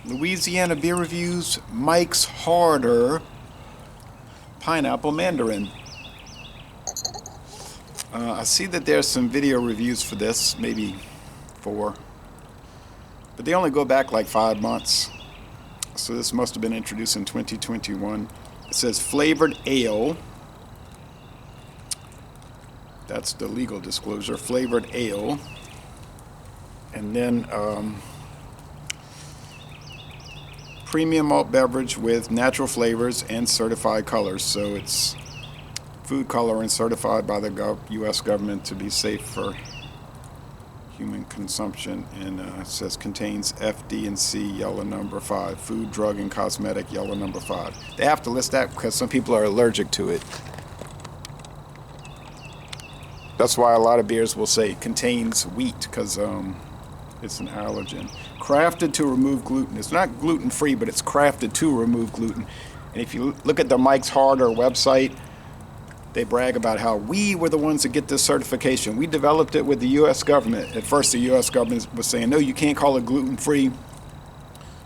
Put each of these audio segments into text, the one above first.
Louisiana Beer Reviews, Mike's Harder Pineapple Mandarin. I see that there's some video reviews for this, maybe 4, but they only go back like 5 months. So this must have been introduced in 2021. It says flavored ale. That's the legal disclosure, flavored ale. And then premium malt beverage with natural flavors and certified colors. So it's food coloring certified by the U.S. government to be safe for human consumption. And it says contains FD&C yellow number 5, food, drug, and cosmetic yellow number 5. They have to list that because some people are allergic to it. That's why a lot of beers will say contains wheat, because it's an allergen. Crafted to remove gluten. It's not gluten-free, but it's crafted to remove gluten. And if you look at the Mike's Harder website, they brag about how we were the ones that get this certification. We developed it with the U.S. government. At first, the U.S. government was saying, no, you can't call it gluten-free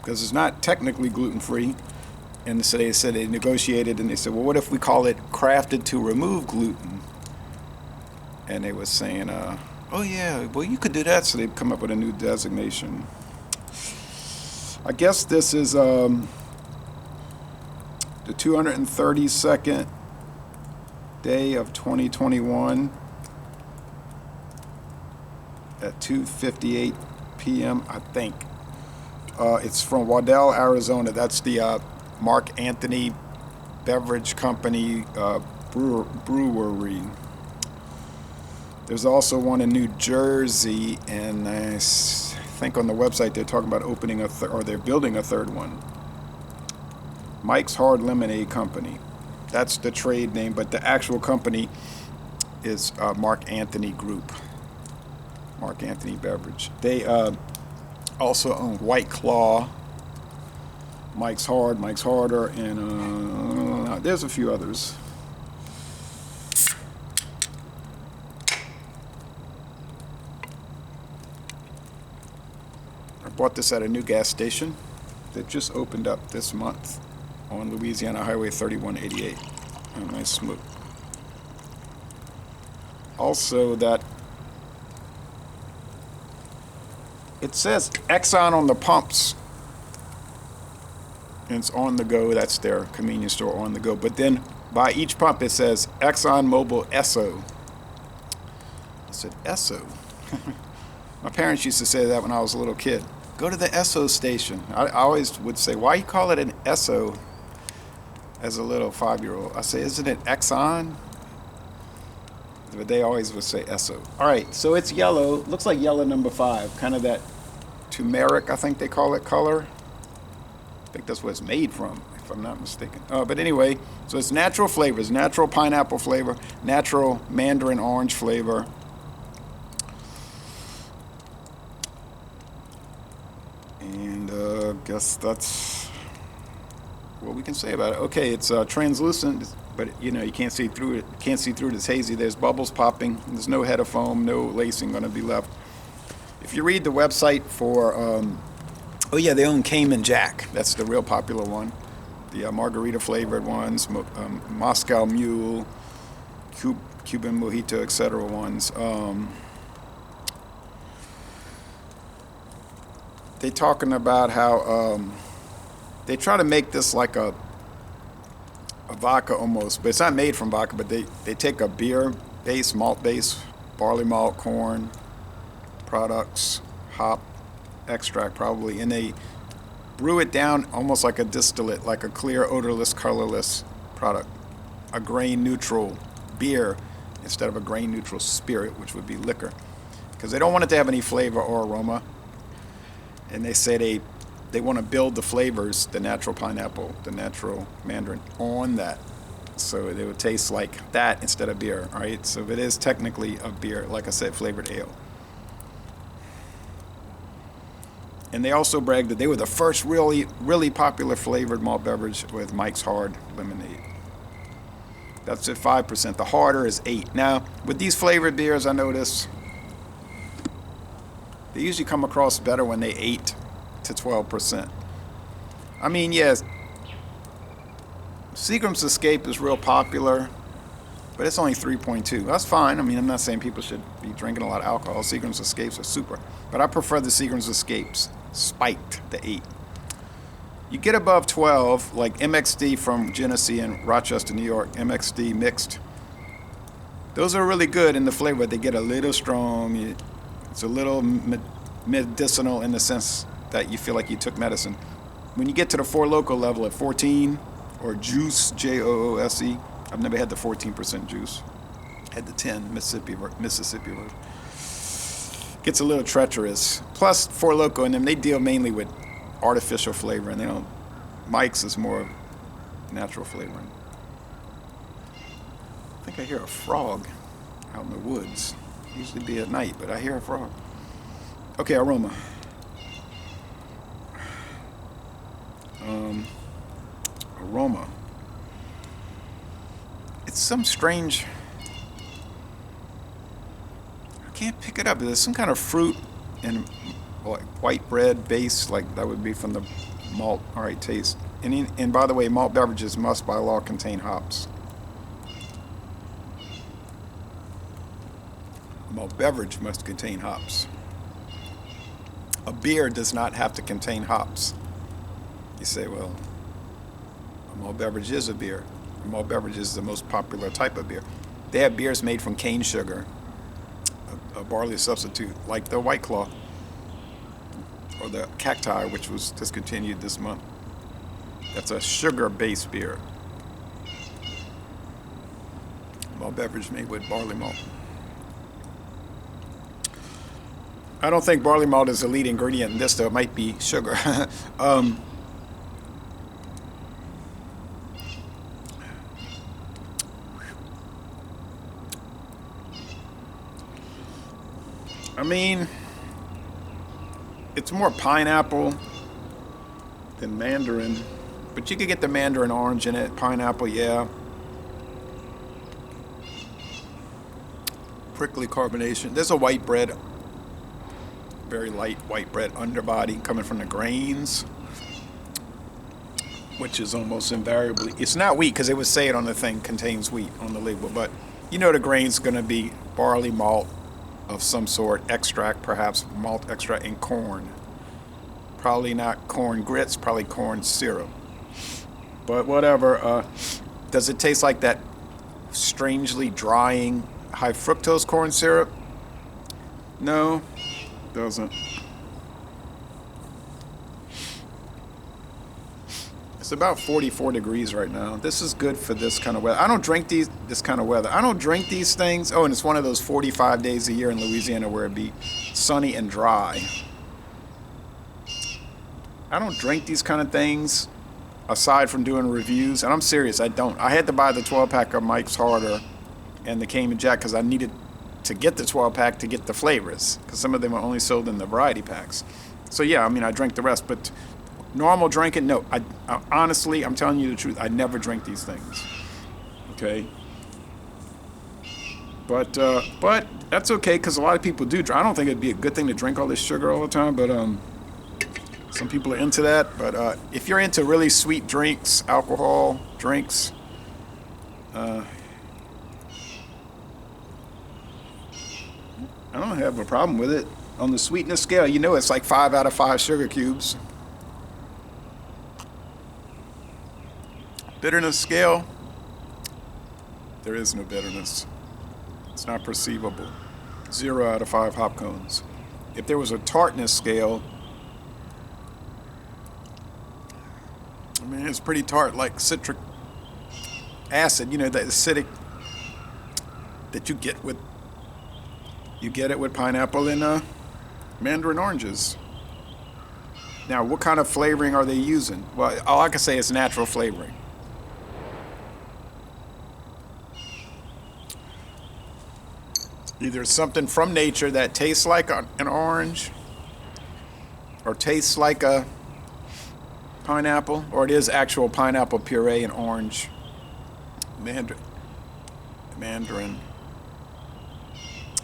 because it's not technically gluten-free. And so they said they negotiated, and they said, well, what if we call it crafted to remove gluten? And they were saying, oh yeah, well you could do that. So they've come up with a new designation. I guess this is the 232nd day of 2021 at 2:58 p.m. I think. It's from Waddell, Arizona. That's the Mark Anthony Beverage Company brewery. There's also one in New Jersey, and I think on the website they're talking about opening or they're building a third one. Mike's Hard Lemonade Company. That's the trade name, but the actual company is Mark Anthony Group. Mark Anthony Beverage. They also own White Claw, Mike's Hard, Mike's Harder, and there's a few others. Bought this at a new gas station that just opened up this month on Louisiana Highway 3188. A nice smoke. Also, that it says Exxon on the pumps, and it's on the go. That's their convenience store on the go. But then by each pump it says Exxon Mobil Esso. I said Esso. My parents used to say that when I was a little kid. Go to the Esso station. I always would say, why you call it an Esso as a little 5-year-old? I say, isn't it Exxon? But they always would say Esso. All right, so it's yellow. Looks like yellow number 5. Kind of that turmeric, I think they call it, color. I think that's what it's made from, if I'm not mistaken. But anyway, so it's natural flavors. Natural pineapple flavor. Natural mandarin orange flavor. And I guess that's what we can say about it. Okay, it's translucent, but you can't see through it. Can't see through it. It's hazy. There's bubbles popping. There's no head of foam, no lacing going to be left. If you read the website for, oh yeah, they own Cayman Jack. That's the real popular one. The margarita flavored ones, Moscow Mule, Cuban Mojito, etc. ones. They talking about how they try to make this like a vodka almost, but it's not made from vodka, but they take a beer base, malt base, barley malt, corn products, hop extract probably, and they brew it down almost like a distillate, like a clear, odorless, colorless product, a grain neutral beer instead of a grain neutral spirit, which would be liquor, because they don't want it to have any flavor or aroma. And they say they want to build the flavors, the natural pineapple, the natural mandarin, on that. So it would taste like that instead of beer, all right? So it is technically a beer, like I said, flavored ale. And they also bragged that they were the first really, really popular flavored malt beverage with Mike's Hard Lemonade. That's at 5%. The harder is 8%. Now, with these flavored beers, I notice they usually come across better when they 8 to 12%. I mean, yes, Seagram's Escape is real popular, but it's only 3.2. That's fine. I mean, I'm not saying people should be drinking a lot of alcohol. Seagram's Escapes are super, but I prefer the Seagram's Escapes spiked, the 8. You get above 12, like MXD from Genesee in Rochester, New York, MXD mixed. Those are really good in the flavor. They get a little strong. It's a little medicinal in the sense that you feel like you took medicine. When you get to the Four Loko level at 14, or Juice, Joose, I've never had the 14% Juice. Had the 10 Mississippi version. Gets a little treacherous. Plus, Four Loko and them, they deal mainly with artificial flavor, and they don't. Mike's is more natural flavoring. I think I hear a frog out in the woods. Usually be at night, but I hear a frog. Okay, Aroma. Aroma. It's some strange. I can't pick it up. There's some kind of fruit and like white bread base, like that would be from the malt. All right, taste. And by the way, malt beverages must by law contain hops. Malt beverage must contain hops. A beer does not have to contain hops. You say, well, a malt beverage is a beer. A malt beverage is the most popular type of beer. They have beers made from cane sugar, a barley substitute, like the White Claw or the Cacti, which was discontinued this month. That's a sugar-based beer. Malt beverage made with barley malt. I don't think barley malt is the lead ingredient in this, though. It might be sugar. I mean, it's more pineapple than mandarin, but you could get the mandarin orange in it. Pineapple, yeah. Prickly carbonation. There's a white bread, very light white bread underbody coming from the grains, which is almost invariably, it's not wheat because they would say it on the thing, contains wheat on the label, but you know the grain's going to be barley malt of some sort, extract perhaps, malt extract, and corn. Probably not corn grits, probably corn syrup. But whatever. Does it taste like that strangely drying high fructose corn syrup? No, doesn't. It's about 44 degrees right now. This is good for this kind of weather. I don't drink this kind of weather. I don't drink these things. Oh, and it's one of those 45 days a year in Louisiana where it'd be sunny and dry. I don't drink these kind of things aside from doing reviews. And I'm serious, I don't. I had to buy the 12-pack of Mike's Harder and the Cayman Jack because I needed to get the 12-pack to get the flavors, because some of them are only sold in the variety packs. So yeah, I mean, I drank the rest, but normal drinking, no. I honestly, I'm telling you the truth, I never drink these things. Okay? But that's okay, because a lot of people do drink. I don't think it'd be a good thing to drink all this sugar all the time, but some people are into that. But if you're into really sweet drinks, alcohol drinks, I don't have a problem with it. On the sweetness scale, you know it's like 5 out of 5 sugar cubes. Bitterness scale, there is no bitterness. It's not perceivable. 0 out of 5 hop cones. If there was a tartness scale, I mean, it's pretty tart, like citric acid, you know, that acidic that you get it with pineapple and mandarin oranges. Now, what kind of flavoring are they using? Well, all I can say is natural flavoring. Either something from nature that tastes like an orange or tastes like a pineapple, or it is actual pineapple puree and orange mandarin.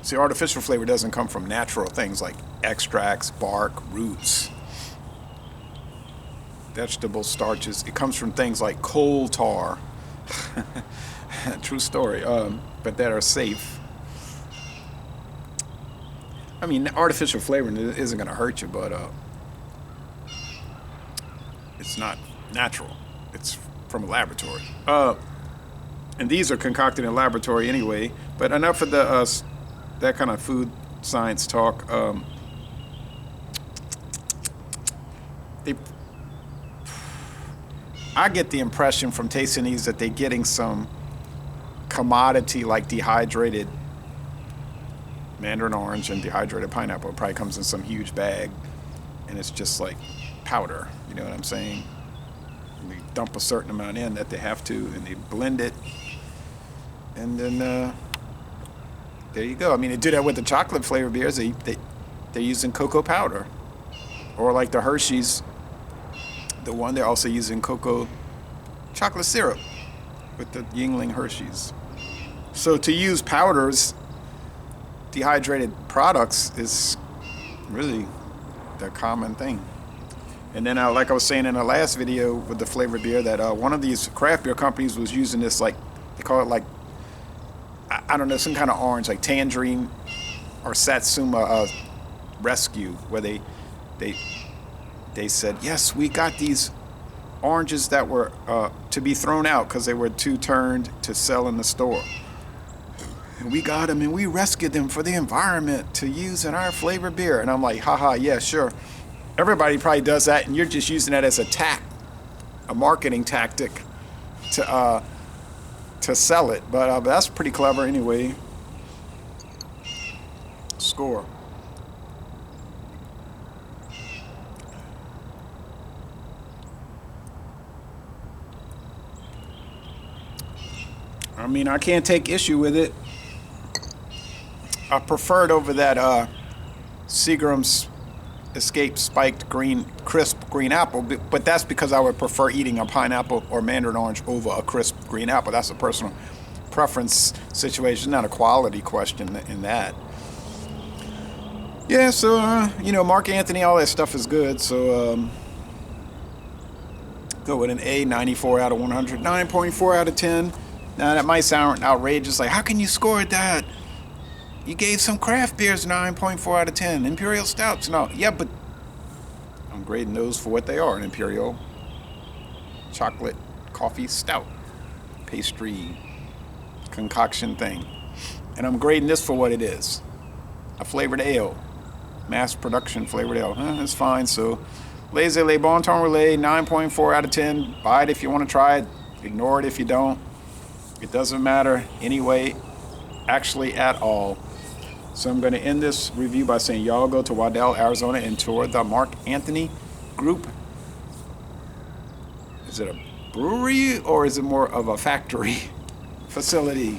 See, artificial flavor doesn't come from natural things like extracts, bark, roots. vegetable starches. It comes from things like coal tar. True story. But that are safe. I mean, artificial flavoring isn't going to hurt you, but it's not natural. It's from a laboratory. And these are concocted in a laboratory anyway. But enough of the that kind of food science talk. I get the impression from tasting these that they're getting some commodity like dehydrated Mandarin orange and dehydrated pineapple. It probably comes in some huge bag, and it's just like powder. You know what I'm saying? And they dump a certain amount in that they have to, and they blend it, and then there you go. I mean, they do that with the chocolate flavored beers. They're using cocoa powder, or like the Hershey's. The one they're also using cocoa chocolate syrup with the Yingling Hershey's. So to use powders, dehydrated products is really the common thing. And then like I was saying in the last video with the flavored beer, that one of these craft beer companies was using this, like, they call it like, I don't know, some kind of orange, like tangerine or satsuma rescue, where they said, yes, we got these oranges that were to be thrown out because they were too turned to sell in the store. And we got them and we rescued them for the environment to use in our flavored beer. And I'm like, haha, yeah, sure. Everybody probably does that, and you're just using that as a marketing tactic to sell it. But that's pretty clever anyway. Score. I mean, I can't take issue with it. I prefer it over that Seagram's Escape Spiked Crisp Green Apple, but that's because I would prefer eating a pineapple or Mandarin orange over a crisp green apple. That's a personal preference situation, not a quality question in that. Yeah, so, Mark Anthony, all that stuff is good, so go with an A, 94 out of 100, 9.4 out of 10. Now, that might sound outrageous, like, how can you score that? You gave some craft beers 9.4 out of 10. Imperial stouts, no. Yeah, but I'm grading those for what they are. An Imperial chocolate coffee stout. Pastry concoction thing. And I'm grading this for what it is. A flavored ale. Mass production flavored ale. That's fine. So, Laissez Les Bon Temps Relais, 9.4 out of 10. Buy it if you want to try it. Ignore it if you don't. It doesn't matter anyway, actually at all. So I'm going to end this review by saying y'all go to Waddell, Arizona and tour the Mark Anthony Group. Is it a brewery or is it more of a factory facility?